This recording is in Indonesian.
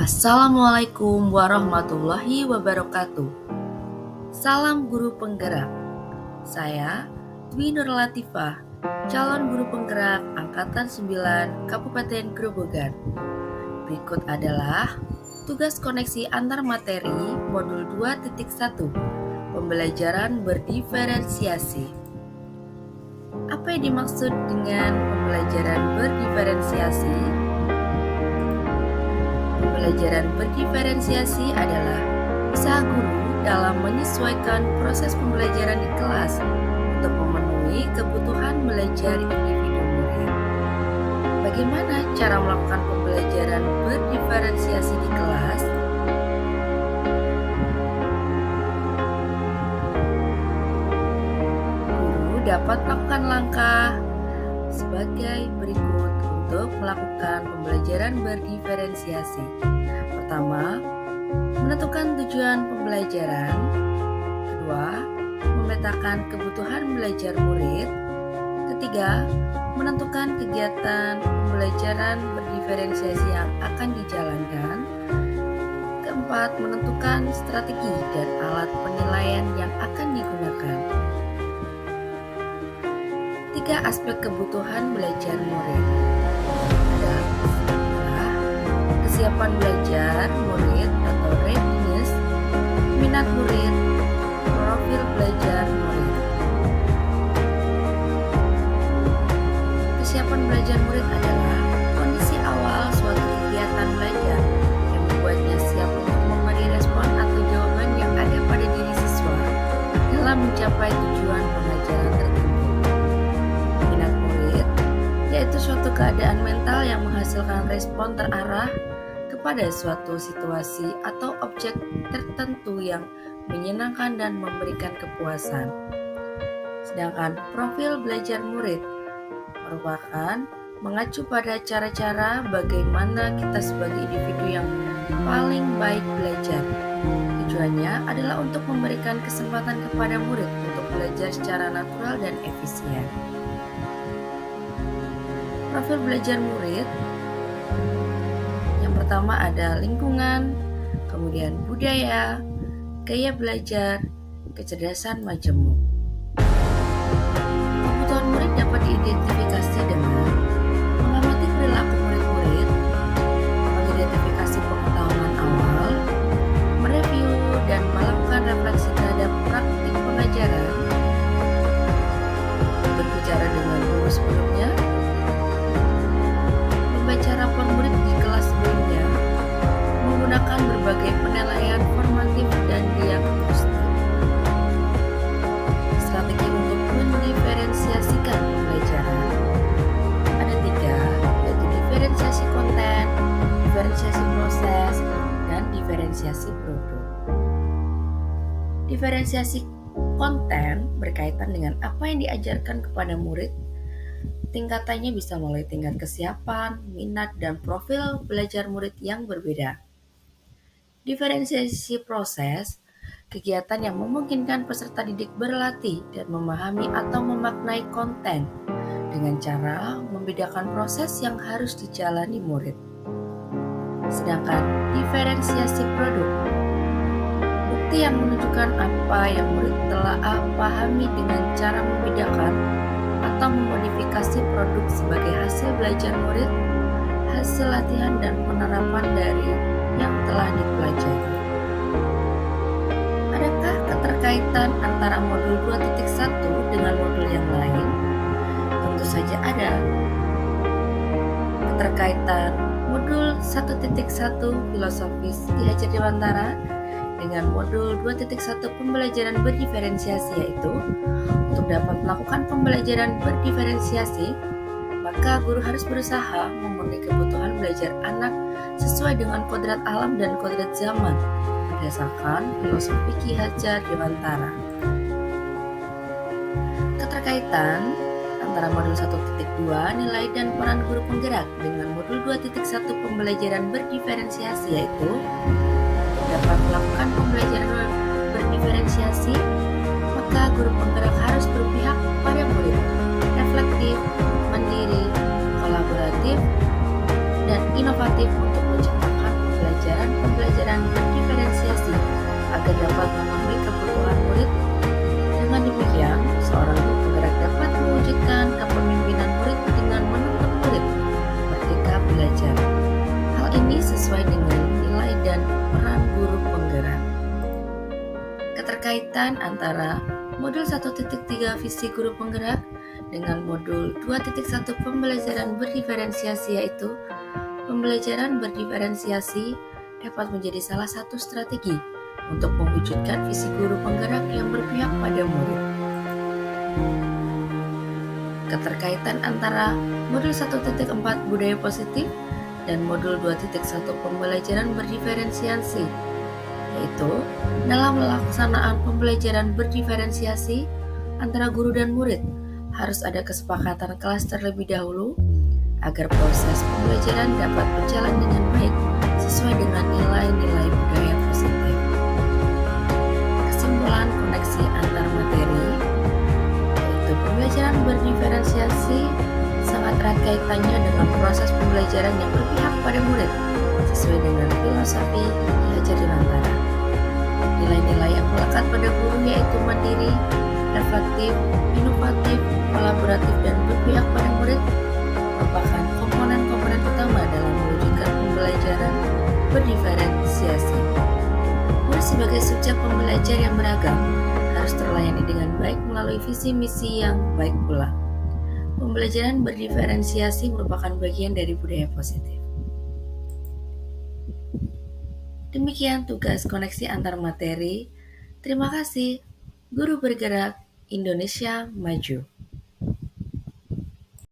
Assalamualaikum warahmatullahi wabarakatuh. Salam guru penggerak. Saya Dwi Nur Latifah, calon guru penggerak Angkatan 9 Kabupaten Grobogan. Berikut adalah tugas koneksi antar materi modul 2.1, pembelajaran berdiferensiasi. Apa yang dimaksud dengan pembelajaran berdiferensiasi? Pembelajaran berdiferensiasi adalah usaha guru dalam menyesuaikan proses pembelajaran di kelas untuk memenuhi kebutuhan belajar individu murid. Bagaimana cara melakukan pembelajaran berdiferensiasi di kelas? Guru dapat melakukan langkah sebagai berikut untuk melakukan pembelajaran berdiferensiasi. Pertama, menentukan tujuan pembelajaran. Kedua, memetakan kebutuhan belajar murid. Ketiga, menentukan kegiatan pembelajaran berdiferensiasi yang akan dijalankan. Keempat, menentukan strategi dan alat penilaian yang akan digunakan. 3 aspek kebutuhan belajar murid. Adalah kesiapan belajar murid atau readiness, minat murid, profil belajar murid. Kesiapan belajar murid adalah kondisi awal suatu kegiatan belajar yang membuatnya siap untuk memberi respon atau jawaban yang ada pada diri siswa dalam mencapai tujuan pengajaran tertentu. Yaitu suatu keadaan mental yang menghasilkan respon terarah kepada suatu situasi atau objek tertentu yang menyenangkan dan memberikan kepuasan. Sedangkan profil belajar murid merupakan mengacu pada cara-cara bagaimana kita sebagai individu yang paling baik belajar. Tujuannya adalah untuk memberikan kesempatan kepada murid untuk belajar secara natural dan efisien. Profil belajar murid yang pertama ada lingkungan, kemudian budaya, gaya belajar, kecerdasan majemuk. Kebutuhan murid dapat diidentifikasi dengan mengamati perilaku murid-murid, mengidentifikasi pengetahuan awal, mereview dan melakukan refleksi terhadap praktik pengajaran, berbicara dengan guru sebelumnya, membaca rapor murid di kelas sebelumnya, menggunakan berbagai penilaian formatif dan diagnostik. Strategi untuk mendiferensiasikan pembelajaran ada 3, yaitu diferensiasi konten, diferensiasi proses, dan diferensiasi produk. Diferensiasi konten berkaitan dengan apa yang diajarkan kepada murid. Tingkatannya bisa mulai tingkat kesiapan, minat, dan profil belajar murid yang berbeda. Diferensiasi proses, kegiatan yang memungkinkan peserta didik berlatih dan memahami atau memaknai konten dengan cara membedakan proses yang harus dijalani murid. Sedangkan diferensiasi produk, bukti yang menunjukkan apa yang murid telah pahami dengan cara membedakan atau memodifikasi produk sebagai hasil belajar murid, hasil latihan dan penerapan dari yang telah dipelajari. Adakah keterkaitan antara modul 2.1 dengan modul yang lain? Tentu saja ada. Keterkaitan modul 1.1 filosofis Ki Hajar Dewantara dengan modul 2.1 pembelajaran berdiferensiasi, yaitu untuk dapat melakukan pembelajaran berdiferensiasi, maka guru harus berusaha memenuhi kebutuhan belajar anak sesuai dengan kodrat alam dan kodrat zaman berdasarkan filosofi Ki Hajar Dewantara. Keterkaitan antara modul 1.2 nilai dan peran guru penggerak dengan modul 2.1 pembelajaran berdiferensiasi, yaitu dapat melakukan pembelajaran berdiferensiasi, maka guru penggerak harus berpihak pada murid, reflektif, mandiri, kolaboratif, dan inovatif untuk menciptakan pembelajaran pembelajaran berdiferensiasi agar dapat memenuhi kebutuhan murid. Dengan demikian, seorang guru penggerak dapat mewujudkan kepemimpinan murid dengan menuntun murid merdeka belajar. Hal ini sesuai dengan nilai dan peran guru penggerak. Keterkaitan antara modul 1.3 visi guru penggerak dengan modul 2.1 pembelajaran berdiferensiasi, yaitu pembelajaran berdiferensiasi dapat menjadi salah satu strategi untuk mewujudkan visi guru penggerak yang berpihak pada murid. Keterkaitan antara modul 1.4 budaya positif dan modul 2.1 pembelajaran berdiferensiasi, yaitu dalam pelaksanaan pembelajaran berdiferensiasi antara guru dan murid harus ada kesepakatan kelas terlebih dahulu agar proses pembelajaran dapat berjalan dengan baik sesuai dengan nilai-nilai budaya positif. Kesimpulan koneksi antar materi, yaitu pembelajaran berdiferensiasi sangat erat kaitannya dengan proses pembelajaran yang berpihak pada murid sesuai dengan filosofi belajar di Rantara. Nilai-nilai yang melekat pada guru yaitu mandiri, reflektif, inovatif, kolaboratif, dan berpihak pada murid merupakan komponen-komponen utama dalam mewujudkan pembelajaran berdiferensiasi. Murid sebagai subjek pembelajar yang beragam harus terlayani dengan baik melalui visi misi yang baik pula. Pembelajaran berdiferensiasi merupakan bagian dari budaya positif. Demikian tugas koneksi antar materi. Terima kasih. Guru bergerak, Indonesia maju.